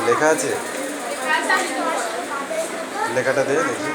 লেখা আছে, লেখাটা দে দেখি।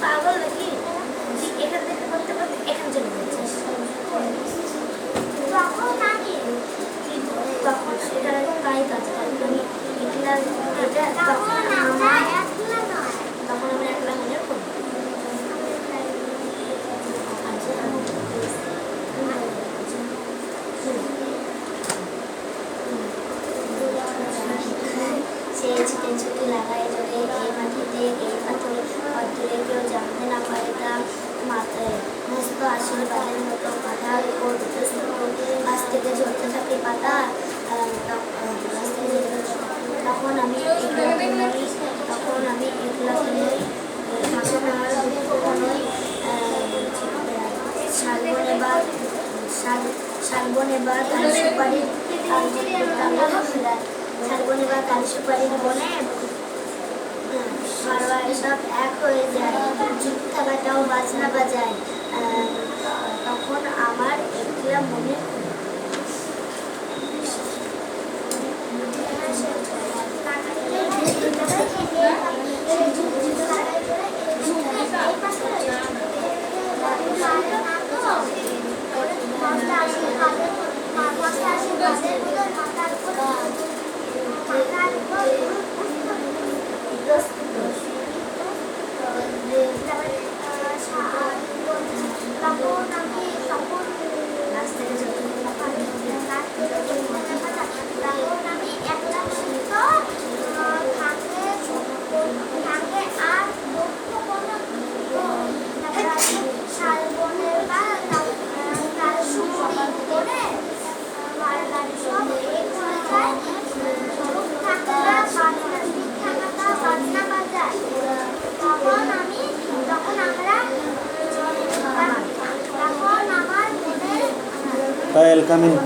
পাগল নাকি এখান থেকে করতে করতে এখান চলে যাচ্ছিস তখন সেটা প্রায় কাজ আমি তখন আমরা একলা মনে করবো ছুটি লাগাই ধরে এই মাটিতে এই পাথরে পাথরে কেউ জানতে না পারে তা মাথায় মস্ত আশীর্বাদের মতো মাথার উপর গাছ থেকে ঝরতে থাকে পাতা। তখন আমি একলা নই পাশে আমার দুঃখ নই শালবনে বা তাল সুপারির শালবনে বা তাল সুপারির বনে মারওয়া এসব এক হয়ে যায়, চুপ থাকাটাও বাজনা বাজায়। তখন আমার একলা মনে I'll come in.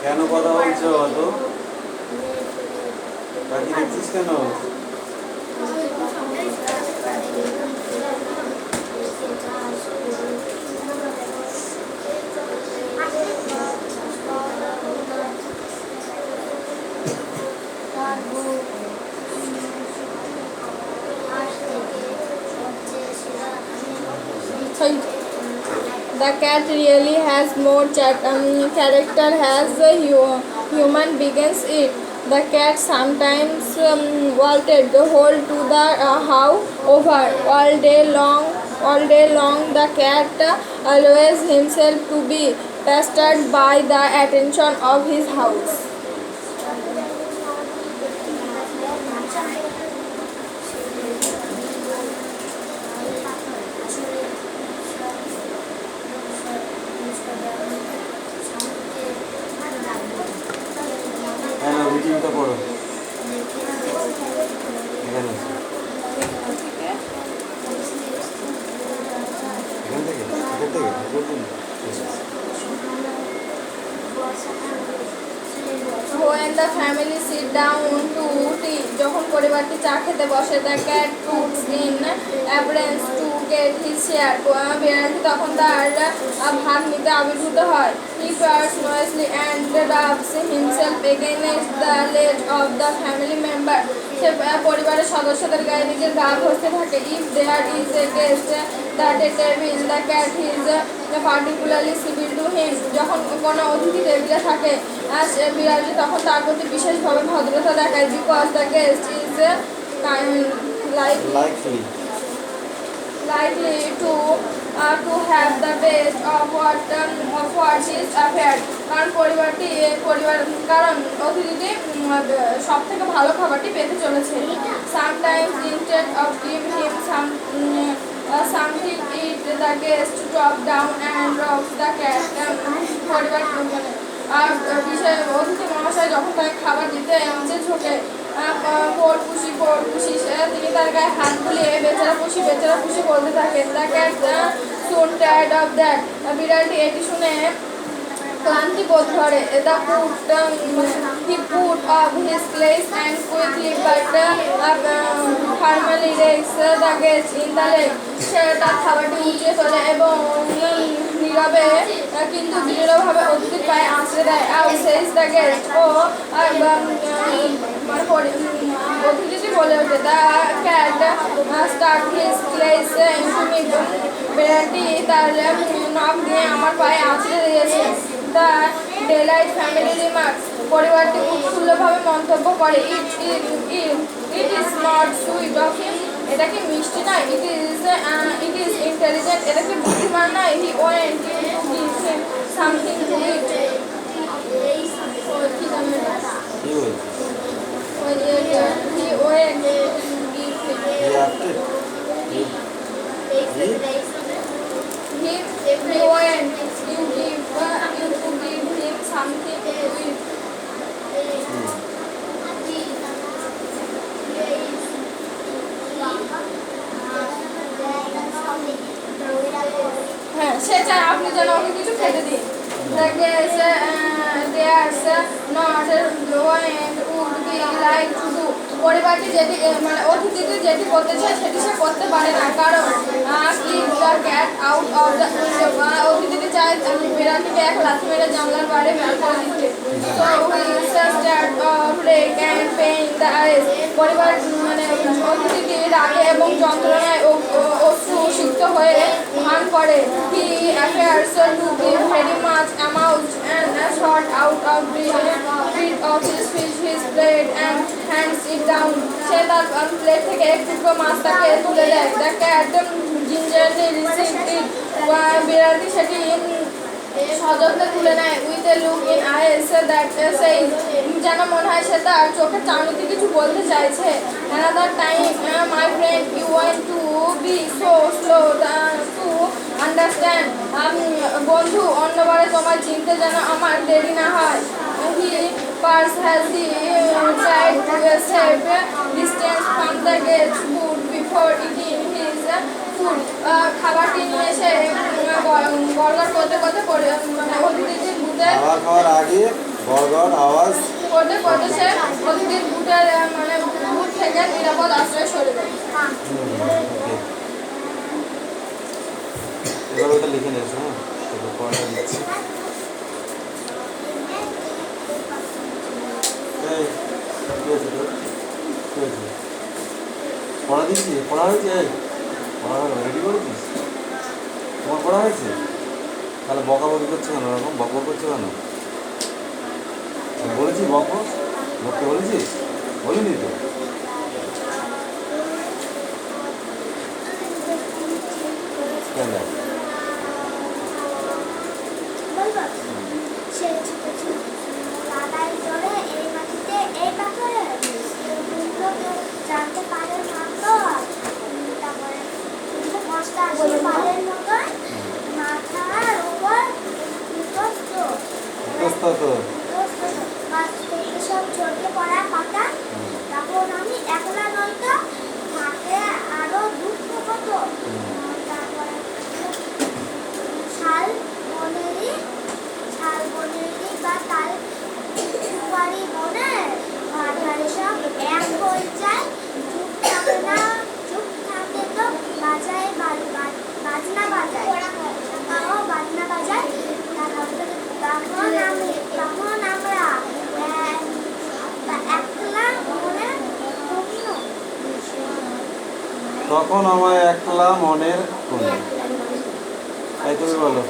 কেন কথা বলছো অত? বাকি দেখছিস কেন? The cat really has more character as the human begins it. The cat sometimes vaulted the hole to the house over all day long. The cat always himself to be pestered by the attention of his house. হ্যাঁ না রিডিংটা পড়ো এখানে আছে। এখান থেকে When the family sit down to tea, যখন পরিবারটি চা খেতে বসে, the cat puts in appearance to get his share. বিড়ালটি তখন তার ভাগ নিতে আবির্ভূত হয়. He purrs noisily and rubs himself against the leg of the family member. সে পরিবারের সদস্যদের গায়ে নিজের গা ঘষতে থাকে. If there is a guest at a table, the cat is particularly civil to him. যখন কোনো অতিথি টেবিলে থাকে বিড়ালটি তখন তার প্রতি বিশেষভাবে ভদ্রতা দেখায়. Because the guest is likely to have the best of what is appeared. কারণ কারণ অতিথিটি সব থেকে ভালো খাবারটি পেতে চলেছে. Sometimes instead of giving him something eat, the guest drop down and rocks the cat. পরিবার আর বিশেষ অতিথি মহাশয় যখন তাকে খাবার দিতে নিচে ঝোঁকে পড়পুষি তিনি তার গায়ে হাত বুলিয়ে বেচারা পুষি বলতে থাকেন. The cat soon tired of that. বিড়ালটি এটি শুনে ক্লান্তি বোধ করে. He put up his place and quickly but firmly rakes the guest in the leg. সে তার খাবারটি উঠিয়ে তোলে এবং নীরবে কিন্তু দৃঢ়ভাবে অতিথির পায়ে আঁচড়ে দেয়. Out says the guest. অতিথিটি বলে ওঠে. The cat stuck his claws into me. বিড়ালটি তার নখ দিয়ে আমার পায়ে আঁচড়ে দিয়েছে. The daylight family remarks. পরিবারটি উৎফুল্লভাবে মন্তব্য করে. It is not sweet of him. এটা কি মিষ্টি নয়? It is intelligent. এটা কি বুদ্ধিমান নয়? He went to give him something to eat. He went to give him. He went to give him something to eat. হ্যাঁ সে চায় আপনি যেন ওকে কিছু খেতে দিন. পরিবারটি যেটি মানে অতিথিটি যেটি করতে চায় সেটি সে করতে পারে না. কারণ অতিথিটি চায় বিড়ালটিকে এক লাথি মেরে জানলার বাইরে বের করে দিতে. পরিবার মানে অতিথিটি রাগে এবং যন্ত্রণায় অশ্রুসিক্ত হয়ে ভান করে. He appears to be very much amused and shot out of his plate and hands it down. সে তার প্লেট থেকে এক টুকরো মাছ তাকে তুলে দেয়. The cat gingerly received it. বিড়ালটি সেটি সযত্নে তুলে নেয়. With a look in eyes that says, যেন মনে হয় সে তার চোখের চাউনিতে কিছু বলতে চাইছে. Another time, my friend, you want to be so slow to understand. বন্ধু অন্যবারে তোমার চিনতে যেন আমার দেরি না হয়. He purrs as he tried to save distance from the guest's food before eating his food. খাবারটি নিয়ে এসে গড়গড় করতে মানে অতিথির বুটের খাওয়ার আগে গড়গড় আওয়াজ করতে সে অতিথির বুটের মানে বুট থেকে নিরাপদ আশ্রয় সরে দেয়. এবার ওটা লিখে নিয়েছো. হ্যাঁ পড়াটা দিচ্ছি. পড়া দিচ্ছি. পড়া হয়েছে. রেডি করেছিস? তোমার পড়া হয়েছে? তাহলে বকাবকি করছে কেন? এরকম বকবক করছে কেন? বলেছি বকবক লোককে বলেছিস? বলিনি তো? কেন? বলবো? সে ছোট ছিল, লাগাই জোরে এই মাটিতে এই পাথরে দুটো কেউ জানতে পারে মাত্র। তারপরে মশলা আসে পালের মতন মাথার উপর বিকস্ত বিকস্ত তো। গাছ থেকে সব ঝরকে পড়া পাতা। তখন আমি একলা নয়তো থাকে আরো দুঃখ কত। তারপরে শাল বনেরই বা তাল সুপারি বনে মাথায় সব এক হয়ে যায়। চুপ থাকে তো বাজায় বাজনা বাজায় তাও বাজনা বাজায়। তখন আমরা একলা মনে প্রশ্ন। তখন আমায় একলা মনের কোণে। এই তুমি বলো।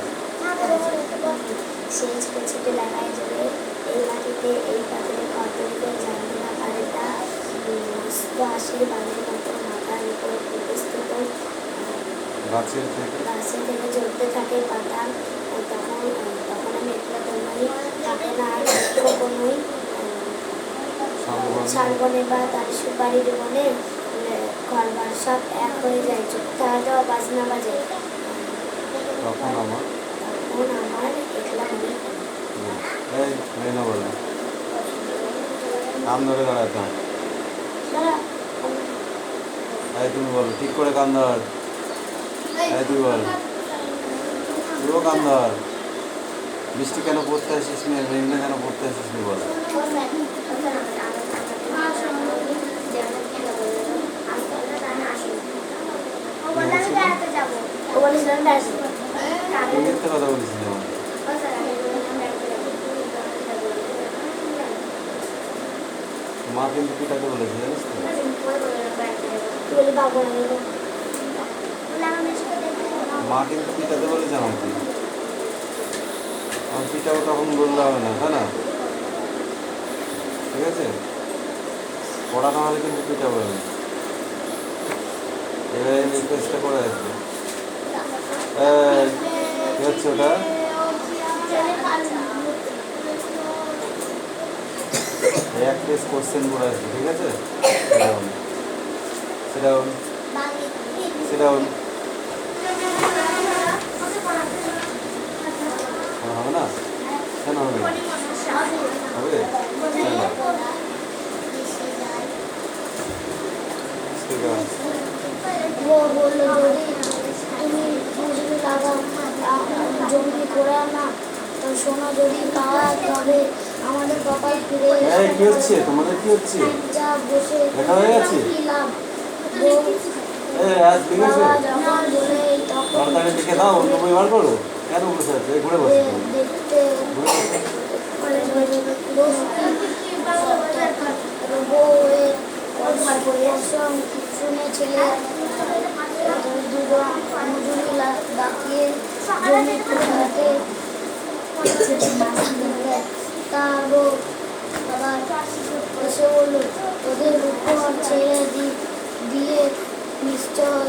সেই ছোট ছোট লাগাই জোরে এই মাটিতে এই পাথরে কতগুলো জানতে না পারে তা মস্ত আসে বানের মতো মাথার উপর বিকস্ত গাছের থেকে ঝরতে থাকে পাতা। তখন আমি একলা তোমারই থাকে না আর কখনোই শালবনে বা তার সুপারির বনে ঘরবার সব এক হয়ে যায়। চুপ থাকাটাও বাজনা বাজে। তখন আমার একলা মনে এই না বলো। কান ধরে দাঁড়াতাম। এই তুমি বলো, ঠিক করে কান ধর। এই তুই বল, তুইও কান ধর। বৃষ্টি কেন পড়তে আসিস নি? মেঘনা কেন পড়তে আসিস নি বল। তুই মিথ্যে কথা বলিস না। মা কিন্তু পিটাতে বলেছে, জানিস তো? মা কিন্তু পিটাতে বলেছে আমাকে। আমি পিটাবো তখন বললে হবে না, তাই না? ঠিক আছে, পড়া না হলে কিন্তু পিটাবো আমি। এবারে রিকোয়েস্টটা করে আসবে। কি হচ্ছে ওটা? এক পেজ কোশ্চেন করে আসবে, ঠিক আছে? সেটা হবে না? কেন হবে না? হবে? ঠিক আছে। ও বললো যদি তুমি লাগাও জমি করে না তো সোনা যদি পাওয়া তবে আমাদের কপাল ফিরে কি হচ্ছে তোমাদের? কি হচ্ছে? যা বসে দেখা হয়ে গেছে? কি লাভ? আজ লিখেছো? যখন বলে তখন তাড়াতাড়ি লিখে দাও, অন্য বই বার করো। কেন বসে আছে? ঘুরে বসে দেখতে শুনে ছেলে মজুরি ডাকিয়ে জমি হাতে তারও আবার এসে বলল ওদের উপর ছেড়ে দিয়ে নিশ্চয়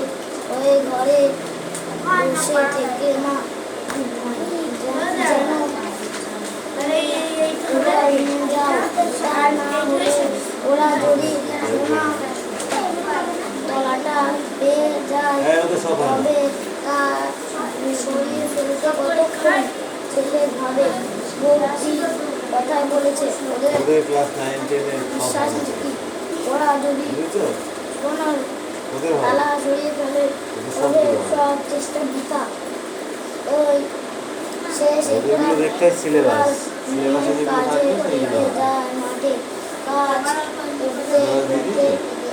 হয়ে ঘরে বসে থেকে না যেন ওরা যদি তলাটা পেয়ে যায় তবে তার শরীর ফেলতে কতক্ষণ ছেলে ভাবে বৌদি কথাই বলেছে ওদের ক্লাস 9 10 বিশ্বাস কি ওরা যদি সোনার তালা সরিয়ে ফেলে ওদের সব চেষ্টা বৃথা। ওই শেষ কাজে লেগে যায় মাঠে কাজ করতে করতে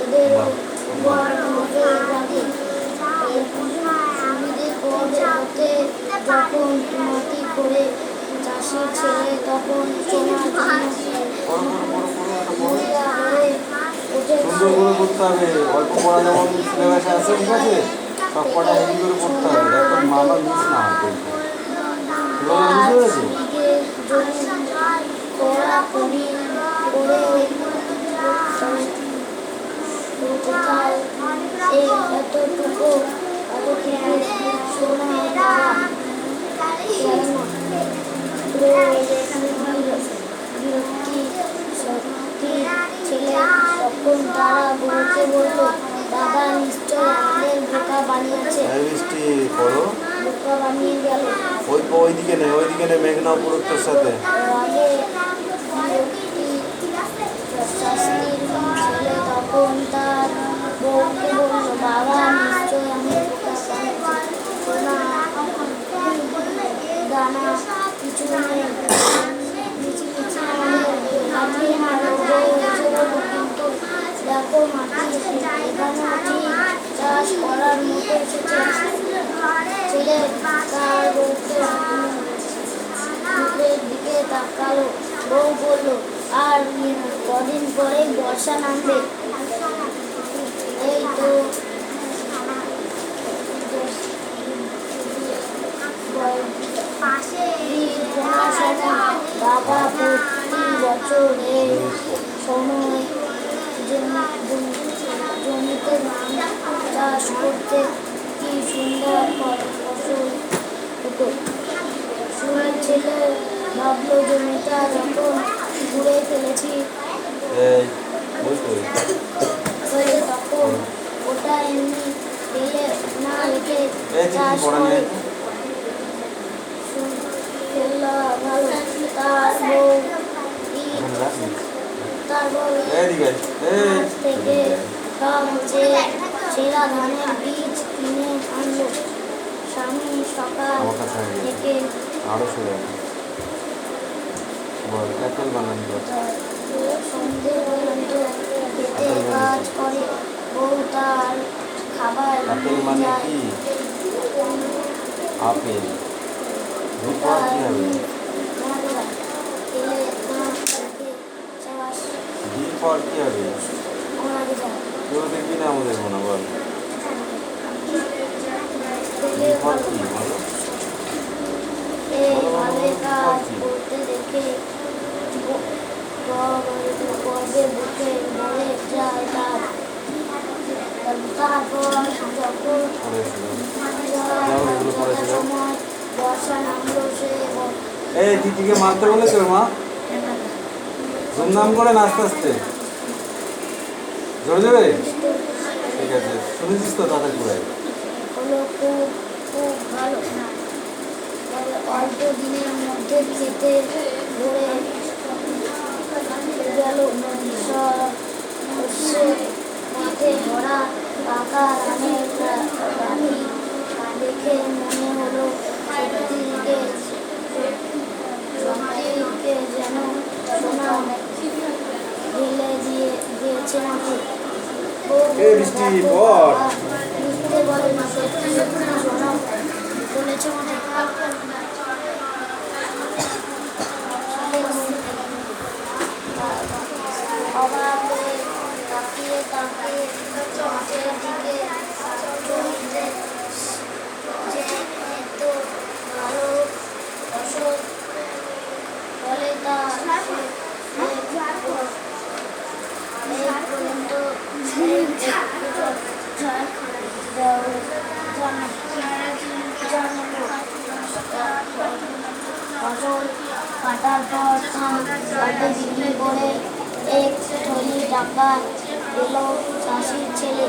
এদের সুবিধে হতে যখন মাটি করে চাষির ছেলে তখন সোনার মরিয়া হয়ে উঠে সুন্দর করে পড়তে হবে। অল্প পড়া যেমন সিলেবাসে আছে, ঠিক আছে? সব পড়া হেভি করে পড়তে হবে, একদম মাথা মিস না হয়। বুঝতে পেরেছি? করে কোথায় এই এতটুকু সোনা বাবা বিরক্তি সত্যি ছেলে তখন তারা বউকে বলল দাদা নিশ্চয় আমাদের বোকা বানিয়েছে এই বৃষ্টি পড়ো বোকা বানিয়ে গেল ওইদিকে নে মেঘনা পুরুত্বের সাথে রাগে বিরক্তি শাস্তির ছেলে তখন তার বউকে বলল বাবা নিশ্চয় আমি বোকা বানিয়েছি সোনা দানা কিছু নেই মাটি মারো কিন্তু দেখো মাটি এখানে ঠিক চাষ করার মতো এসেছে ছেলে তার মুখের দিকে তাকালো বউ বলল আর কদিন পরেই বর্ষা নামবে এই তো বাবা প্রতি বছর এই সময় জমিতে ধান চাষ করতে কি সুন্দর ফসল হতো সুরের ছেলে ভাবলো জমিটা যখন ঘুরে ফেলেছি তখন ওটা এমনি ফেলে না রেখে চাষ করে ফেললা ভালো তার বউ থেকে সেরা ধানের বীজ কিনে আনলো স্বামী সকাল থেকে সন্ধে পর্যন্ত খেতে কাজ করে বউ তার খাবার যায় আপেল ফল কি হবে কেউ দেখবি না আমাদের মনে বল ফল কি বলো করতে দেখে গর্বে বুকে মরে যায় তারপর যখন সময় বর্ষা নামলো সে এই দিদিকে মারতে বলেছে ওর মা ধুমধাম করে নাচতে আসতে জোরে জোরে ঠিক আছে শুনেছিস তো দাদা ঘুরাই হলো খুব খুব ভালো তবে অল্প দিনের মধ্যে খেতে ধরে গেল সর্ষে মাঠে ভরা পাকা ধানের রাখি দেখে মনে হলো সত্যিকে যেন সোনা ঢেলে দিয়েছে আমাকে লিখতে বলে না সত্যি সত্যি সোনা বলেছে মানে অভাবে তাকিয়ে তাকিয়ে মাঠের দিকে জমিতে যে এত ভালো ফসল ফলে তা পর্যন্ত ফসল কাটার পর কাটে বিক্রি করে এক থলি টাকা পেল চাষির ছেলে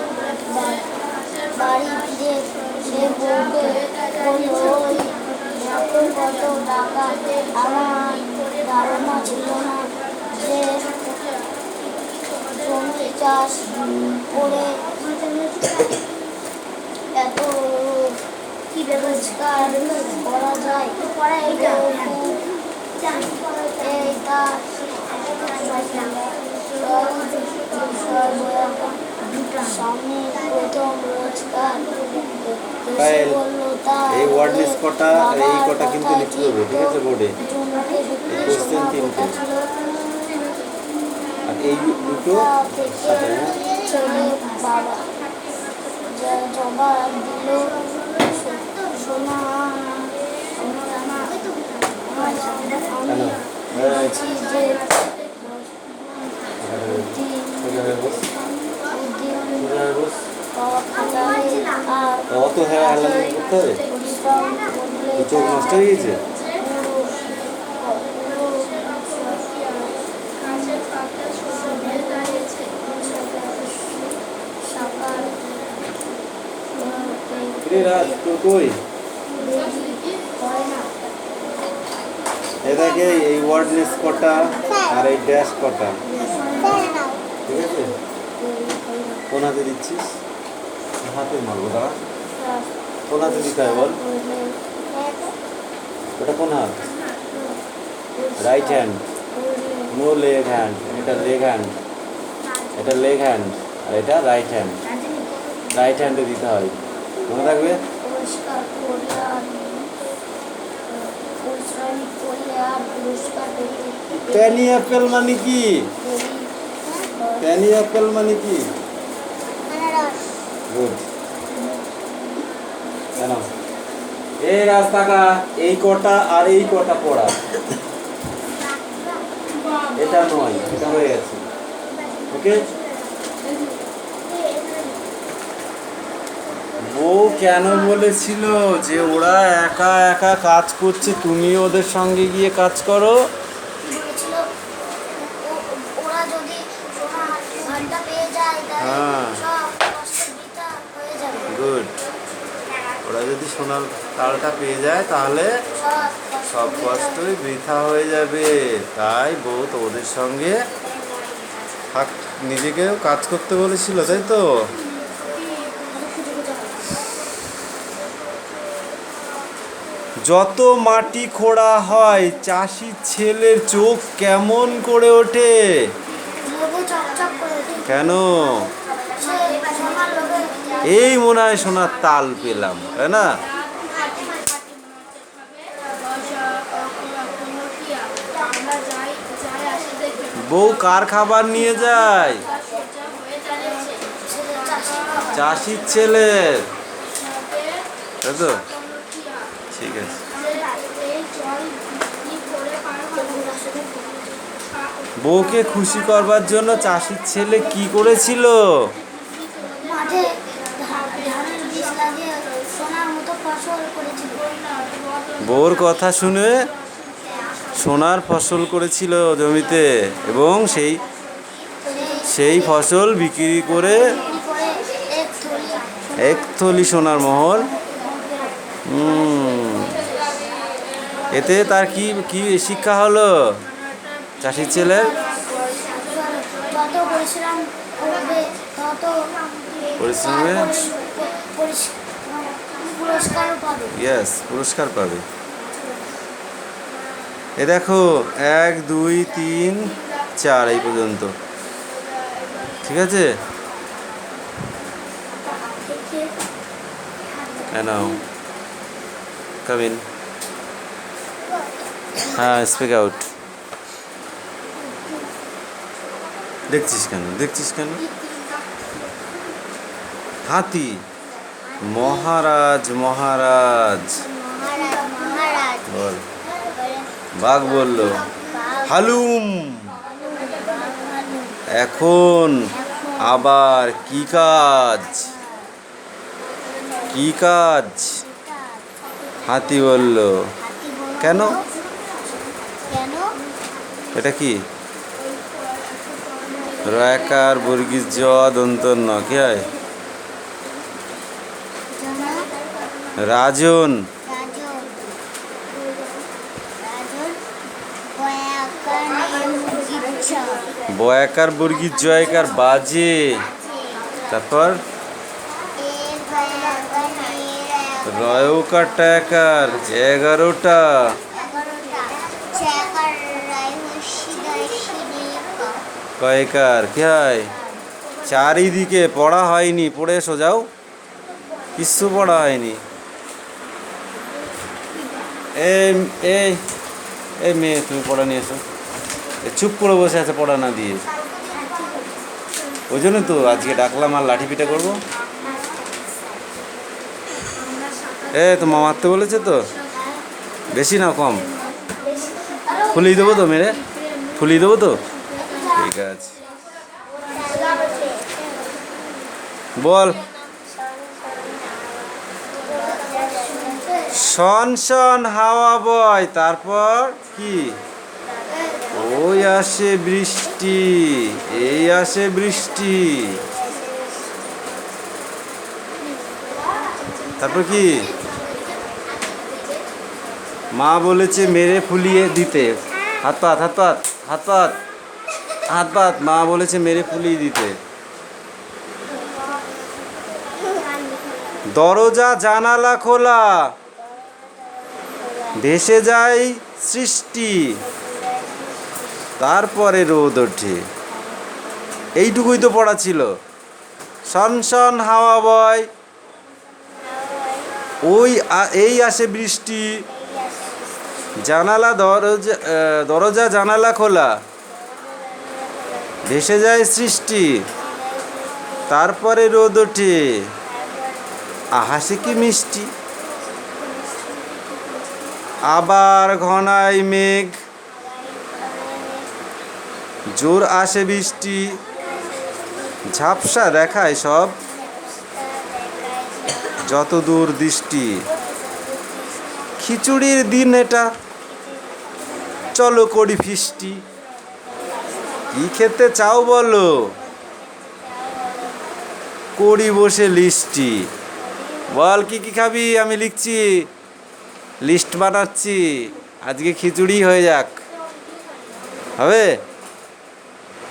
বাড়ি ফিরে সে বউকে বলল এখন কত টাকা আমার ধারণা ছিল না যে জমি চাষ করে এত কি রোজগার করা যায় এই তার সামনে প্রথম রোজগার এই ওয়ার্ড লিস্ট কটা এই কটা কিন্তু লিখতে হবে ঠিক আছে বোর্ডে কোশ্চেন তিনটে আর এই দুটো সাথে বাবা জবাব দিল সোনা আমি বলছি যে অত হেলানি করতে হবে? তোর চোখ নষ্ট হয়ে গেছে? রে রাজ তুই কই? এটাকে এই ওয়ার্ডনেস কটা আর এই ড্যাশ কটা, ঠিক আছে? কোন হাতে দিচ্ছিস? হাতে মারবো, দাঁড়া। কোন হাতে দিতে হয় বল? ওটা কোন হাত? Right hand, no leg hand. এটা লেগ হ্যান্ড, এটা লেগ হ্যান্ড, আর এটা রাইট হ্যান্ড। রাইট হ্যান্ডে দিতে হয়, মনে থাকবে? প্যানি অ্যাপেল মানে কি? প্যানি অ্যাপেল মানে কি? গুড। কেন এই রাস্তাটা এই কটা আর এই কটা পড়া, এটা নয়, এটা হয়ে গেছে। ওকে, বউ কেন বলেছিল যে ওরা একা একা কাজ করছে, তুমি ওদের সঙ্গে গিয়ে কাজ করো? বলেছিল ওরা যদি ঘন্টা পেয়ে যায় হ্যাঁ, সব কষ্ট বৃথা হয়ে যাবে। গুড। ওরা যদি সোনার তালটা পেয়ে যায় তাহলে সব কষ্টই বৃথা হয়ে যাবে। তাই বউ তো ওদের সঙ্গে নিজেকেও কাজ করতে বলেছিল, তাই তো? যত মাটি খোঁড়া হয় চাষির ছেলের চোখ কেমন করে ওঠে? কেন? এই মনে হয় সোনার তাল পেলাম, তাই না? বউ কার খাবার নিয়ে যায়? চাষির ছেলের, তাই তো? ঠিক আছে। বউকে খুশি করবার জন্য চাষির ছেলে কি করেছিল? বউর কথা শুনে সোনার ফসল করেছিল জমিতে, এবং সেই ফসল বিক্রি করে এক থলি সোনার মোহর। এতে তার কি কি শিক্ষা হলো চাষির ছেলের? পরিশ্রমে ইয়েস, পুরস্কার পাবে। এ দেখো 1 2 3 4 এই পর্যন্ত, ঠিক আছে? নাও, কাম ইন। হ্যাঁ, স্পিক আউট। দেখছিস কেন? হাতি। মহারাজ বল। বাঘ বলল হালুম। এখন আবার কি কাজ? হাতি বলল। কেন? এটা কি? রয়াকার বর্গীজ জ দন্ত ন, কি হয়? রাজন। বয়াকার বর্গীজ জয়কার বাজে। তারপর রয়কার টাকার 11টা। কয়কার, কি হয়? চারিদিকে পড়া হয়নি, পড়ে এসো, যাও। কিচ্ছু পড়া হয়নি। এই মেয়ে, তুমি পড়া নিয়ে এসো। চুপ করে বসে আছে পড়া না দিয়ে। ওই জন্য তো আজকে ডাকলাম, আর লাঠি পিঠা করবো। তোমার মারতে বলেছে তো? বেশি না কম? ফুলিয়ে দেবো তো, মেরে ফুলিয়ে দেবো তো? ঠিক আছে, বল। শন শন হাওয়া বয়, তারপর কি? ওই আসে বৃষ্টি, এই আসে বৃষ্টি, তারপর কি? মা বলেছে মেরে ফুলিয়ে দিতে। হাত পাত হাত পাত হাত পাত হাত পাত, মা বলেছে মেরে ফুলিয়ে দিতে। দরজা জানালা খোলা, ভেসে যায় সৃষ্টি, তারপরে রোদ ওঠে। এইটুকুই তো পড়া ছিল। শন শন হাওয়া বয়, এই আসে বৃষ্টি, জানালা দরজা জানালা খোলা, ভেসে যায় সৃষ্টি, তারপরে রোদ ওঠে। আহাসে কি মিষ্টি। আবার ঘনায় মেঘ, জোর আসে বৃষ্টি, ঝাপসা দেখায় সব, যত দূর দৃষ্টি। খিচুড়ির দিন এটা, চলো করি ফিস্টি। কি খেতে চাও বলো, করি বসে লিস্টি। বল কি কি খাবি, আমি লিখছি, লিস্ট বানাচ্ছি। আজকে খিচুড়ি হয়ে যাক, হবে?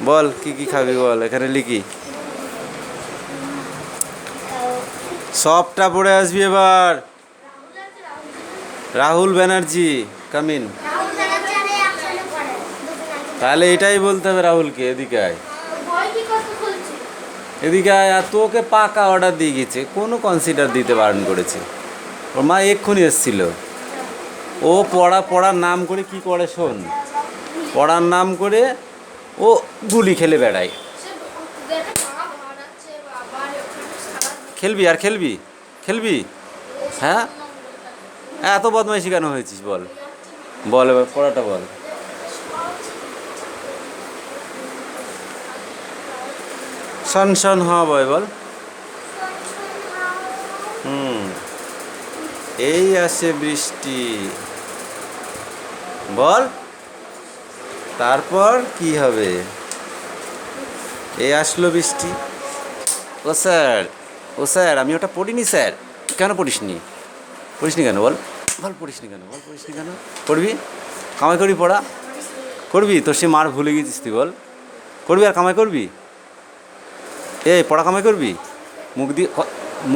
বল কি কি খাবি বল, এখানে লিখি। সবটা পড়ে আসবি এবার। রাহুল ব্যানার্জি কামিন। তাহলে এটাই বলতে হবে রাহুলকে, এদিকে আয়, এদিকে আয়। আর তোকে পাকা অর্ডার দিয়ে গেছে, কোনো কনসিডার দিতে বারণ করেছে। ওর মা এক্ষুনি এসেছিল। ও পড়ার নাম করে কি করে শোন, পড়ার নাম করে ও গুলি খেলে বেড়ায়। খেলবি আর খেলবি, খেলবি? হ্যাঁ, এত বদমাইশি কেন হয়েছিস বল, বল এবার পড়াটা বল। শন শন হাওয়া বয় বল। এই আসে বৃষ্টি বল, তারপর কি হবে? এই আসলো বৃষ্টি। ও স্যার, ও স্যার, আমি ওটা পড়িনি স্যার। কেন পড়িসনি? পড়িসনি কেন বল, বল পড়িসনি কেন, বল পড়িসনি কেন? পড়বি, কামাই করবি, পড়া করবি। তোর সে মার ভুলে গেছিস তুই, বল করবি আর কামাই করবি। এই পড়া কামাই করবি, মুখ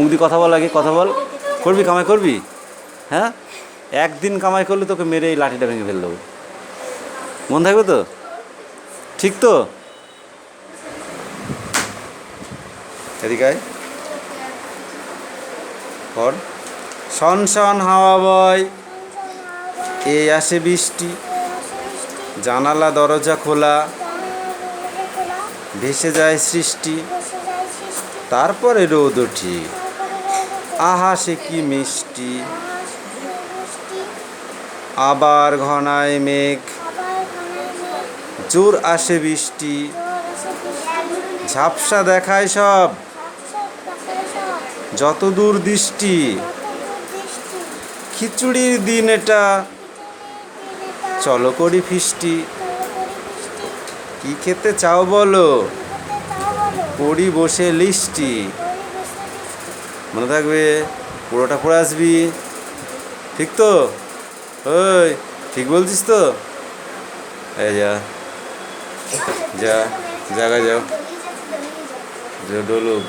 দিয়ে কথা বল, আগে কথা বল। করবি, কামাই করবি? হ্যাঁ, একদিন কামাই করলে তোকে মেরে এই লাঠিটা ভেঙে ফেল দেবো। মন থাকবে তো? ঠিক তো? এদিকে আয়। পড়। শন শন হাওয়া বয়, এই আসে বৃষ্টি, জানালা দরজা খোলা, ভেসে যায় সৃষ্টি, তারপরে রোদ ওঠে। আহা সে কি মিষ্টি। আবার ঘনায় মেঘ, জোর আসে বৃষ্টি, ঝাপসা দেখায় সব, যত দূর দৃষ্টি। খিচুড়ির দিন এটা, চলো করি ফিস্টি। কি খেতে চাও বলো, করি বসে লিস্টি। মনে থাকবে, পুরোটা পড়ে আসবি, ঠিক তো? ওই ঠিক বলছিস তো? এই যা যা, জায়গায় যাও, ডলুক।